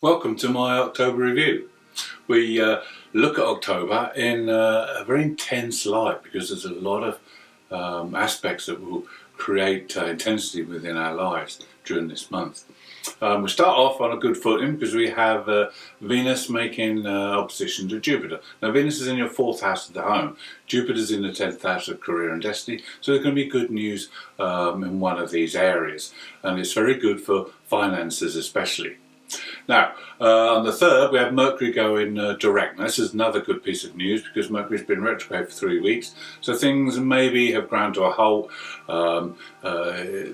Welcome to my October review. We look at October in a very intense light because there's a lot of aspects that will create intensity within our lives during this month. We start off on a good footing because we have Venus making opposition to Jupiter. Now Venus is in your 4th house of the home, Jupiter's in the 10th house of career and destiny, so there's going to be good news in one of these areas, and it's very good for finances especially. Now, on the 3rd, we have Mercury going direct. Now, this is another good piece of news because Mercury's been retrograde for 3 weeks, so things maybe have ground to a halt.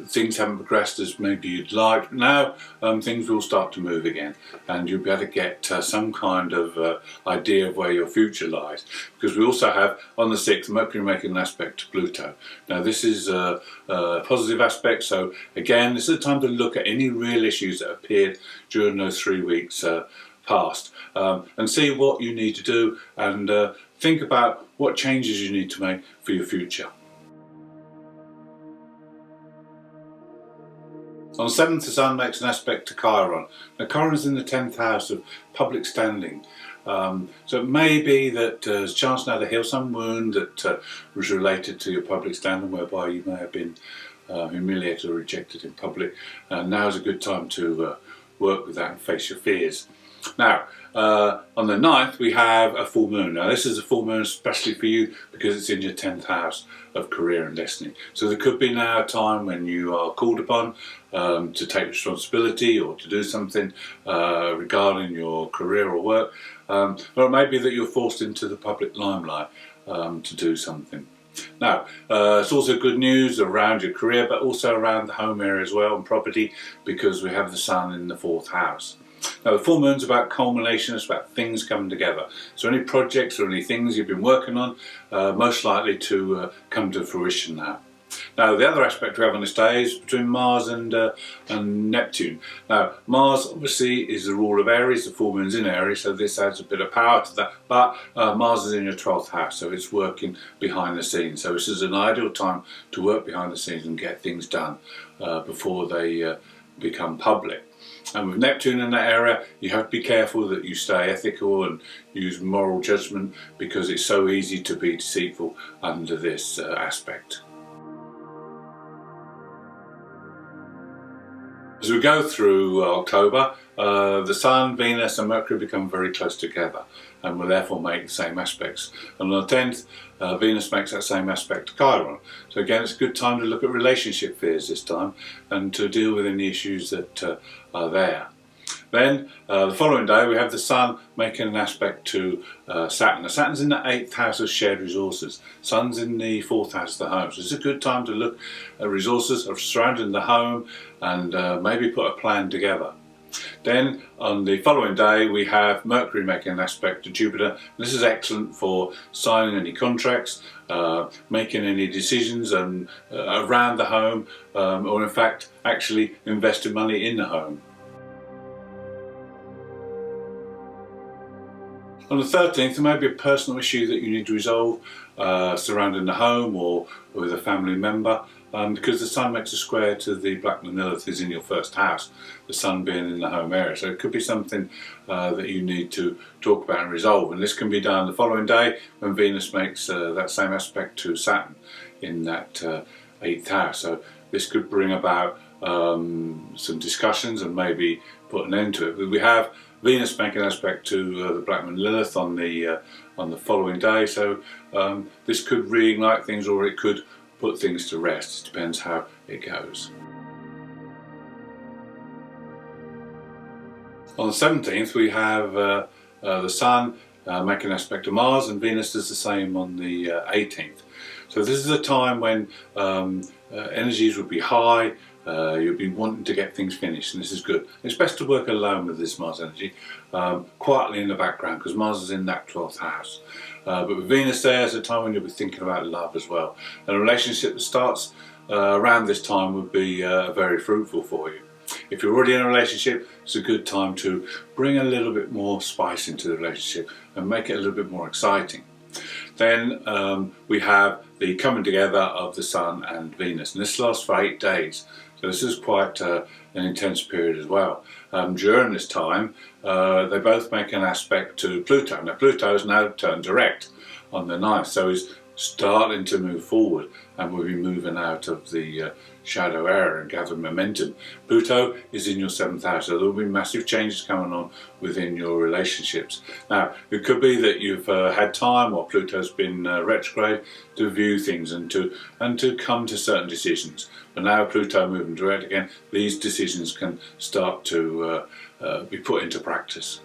Things haven't progressed as maybe you'd like. But now, things will start to move again, and you'll be able to get some kind of idea of where your future lies. Because we also have, on the 6th, Mercury making an aspect to Pluto. Now, this is a positive aspect, so again, this is the time to look at any real issues that appeared during those 3 weeks past, and see what you need to do, and think about what changes you need to make for your future. On the 7th, the Sun makes an aspect to Chiron. Now Chiron's in the 10th house of public standing. So it may be that there's a chance now to heal some wound that was related to your public standing, whereby you may have been humiliated or rejected in public. Now is a good time to work with that and face your fears. Now, on the 9th, we have a full moon. Now, this is a full moon especially for you because it's in your 10th house of career and destiny. So there could be now a time when you are called upon to take responsibility or to do something regarding your career or work. Or it may be that you're forced into the public limelight to do something. Now, it's also good news around your career, but also around the home area as well and property, because we have the Sun in the 4th house. Now, the full moon's about culmination, it's about things coming together. So any projects or any things you've been working on, most likely to come to fruition now. Now, the other aspect we have on this day is between Mars and Neptune. Now, Mars obviously is the rule of Aries, the full moon's in Aries, so this adds a bit of power to that. But Mars is in your 12th house, so it's working behind the scenes. So this is an ideal time to work behind the scenes and get things done before they become public. And with Neptune in that area, you have to be careful that you stay ethical and use moral judgment, because it's so easy to be deceitful under this aspect. As we go through October, the Sun, Venus and Mercury become very close together and will therefore make the same aspects. And on the 10th, Venus makes that same aspect to Chiron. So again, it's a good time to look at relationship fears this time and to deal with any issues that are there. Then the following day we have the Sun making an aspect to Saturn. Now, Saturn's in the 8th house of shared resources. Sun's in the 4th house of the home. So it's a good time to look at resources surrounding the home and maybe put a plan together. Then on the following day we have Mercury making an aspect to Jupiter. This is excellent for signing any contracts, making any decisions around the home, or in fact actually investing money in the home. On the 13th, there may be a personal issue that you need to resolve surrounding the home or with a family member, because the Sun makes a square to the Black Lilith is in your 1st house, the Sun being in the home area. So it could be something that you need to talk about and resolve. And this can be done the following day when Venus makes that same aspect to Saturn in that 8th house. So this could bring about some discussions and maybe put an end to it. But we have Venus making an aspect to the Black Lilith on the following day, so this could reignite things or it could put things to rest. It depends how it goes. On the 17th we have the Sun making an aspect to Mars, and Venus does the same on the 18th. So this is a time when energies will be high. You'll be wanting to get things finished, and this is good. It's best to work alone with this Mars energy, quietly in the background, because Mars is in that 12th house. But with Venus there, it's a time when you'll be thinking about love as well. And a relationship that starts around this time would be very fruitful for you. If you're already in a relationship, it's a good time to bring a little bit more spice into the relationship and make it a little bit more exciting. Then we have the coming together of the Sun and Venus, and this lasts for 8 days. So this is quite an intense period as well. During this time, they both make an aspect to Pluto. Now Pluto is now turned direct on the 9th, so he's starting to move forward, and we'll be moving out of the shadow area and gather momentum. Pluto is in your 7th house, so there will be massive changes going on within your relationships. Now, it could be that you've had time while Pluto's been retrograde to view things and to come to certain decisions. But now Pluto moving direct again, these decisions can start to be put into practice.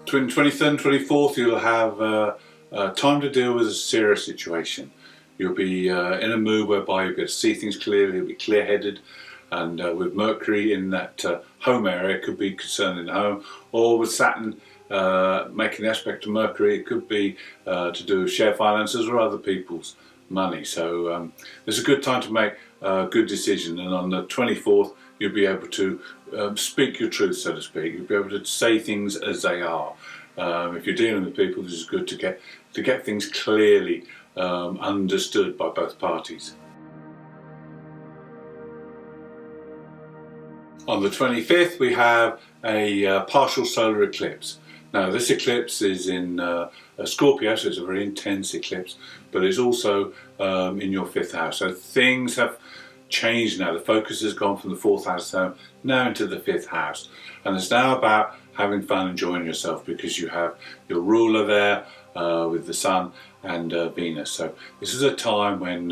Between 23rd and 24th, you'll have time to deal with a serious situation. You'll be in a mood whereby you'll be able to see things clearly, you'll be clear-headed, and with Mercury in that home area, it could be concerning the home, or with Saturn making the aspect to Mercury, it could be to do with share finances or other people's money. So it's a good time to make a good decision, and on the 24th, you'll be able to speak your truth, so to speak. You'll be able to say things as they are. If you're dealing with people, this is good to get things clearly understood by both parties. On the 25th, we have a partial solar eclipse. Now, this eclipse is in Scorpio, so it's a very intense eclipse, but it's also in your 5th house. So things have changed now. The focus has gone from the 4th house now into the 5th house, and it's now about having fun, enjoying yourself, because you have your ruler there with the Sun and Venus. So this is a time when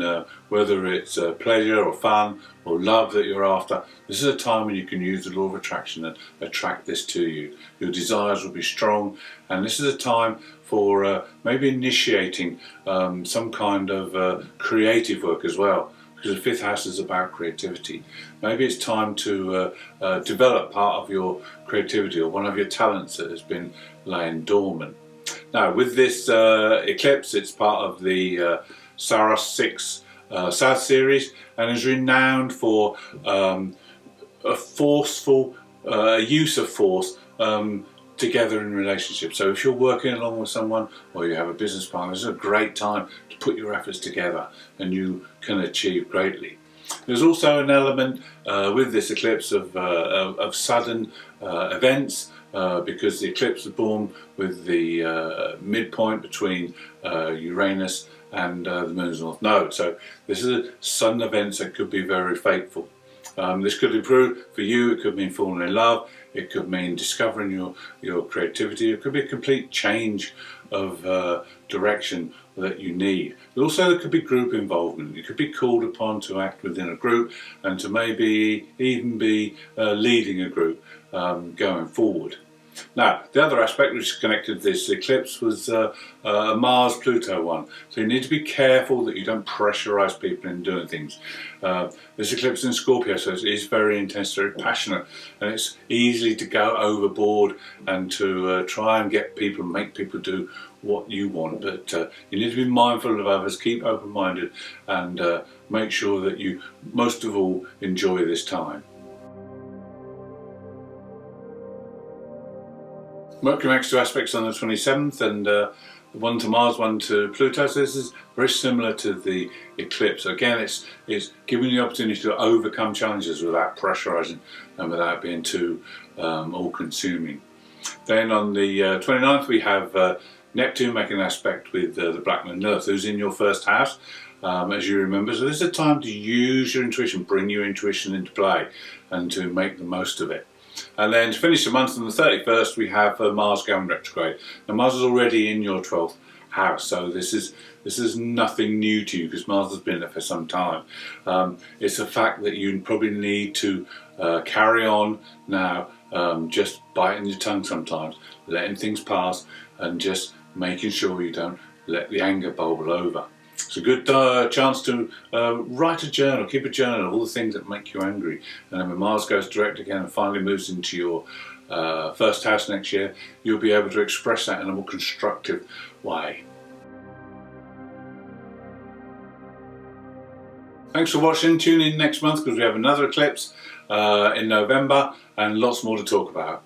whether it's pleasure or fun or love that you're after, this is a time when you can use the law of attraction and attract this to you. Your desires will be strong, and this is a time for maybe initiating some kind of creative work as well, because the 5th house is about creativity. Maybe it's time to develop part of your creativity or one of your talents that has been laying dormant. Now, with this eclipse, it's part of the Saros 6 South series, and is renowned for a forceful use of force together in relationships. So if you're working along with someone or you have a business partner, this is a great time to put your efforts together, and you can achieve greatly. There's also an element with this eclipse of sudden events, because the eclipse was born with the midpoint between Uranus and the Moon's North Node. So this is sudden events that could be very fateful. This could improve for you. It could mean falling in love. It could mean discovering your creativity. It could be a complete change of direction that you need. But also there could be group involvement. You could be called upon to act within a group, and to maybe even be leading a group going forward. Now, the other aspect which is connected to this eclipse was a Mars-Pluto one. So you need to be careful that you don't pressurize people into doing things. This eclipse in Scorpio, so it is very intense, very passionate, and it's easy to go overboard and to try and get people, make people do what you want. But you need to be mindful of others, keep open-minded, and make sure that you, most of all, enjoy this time. Mercury makes 2 aspects on the 27th, and one to Mars, one to Pluto. So this is very similar to the eclipse. So again, it's giving you the opportunity to overcome challenges without pressurizing and without being too all-consuming. Then on the 29th, we have Neptune making an aspect with the Black Moon Earth, who's in your 1st house, as you remember. So this is a time to use your intuition, bring your intuition into play, and to make the most of it. And then to finish the month on the 31st, we have Mars going retrograde. Now Mars is already in your 12th house, so this is nothing new to you, because Mars has been there for some time. It's a fact that you probably need to carry on now, just biting your tongue sometimes, letting things pass, and just making sure you don't let the anger bubble over. It's a good chance to write a journal, keep a journal of all the things that make you angry. And then when Mars goes direct again and finally moves into your 1st house next year, you'll be able to express that in a more constructive way. Thanks for watching. Tune in next month, because we have another eclipse in November and lots more to talk about.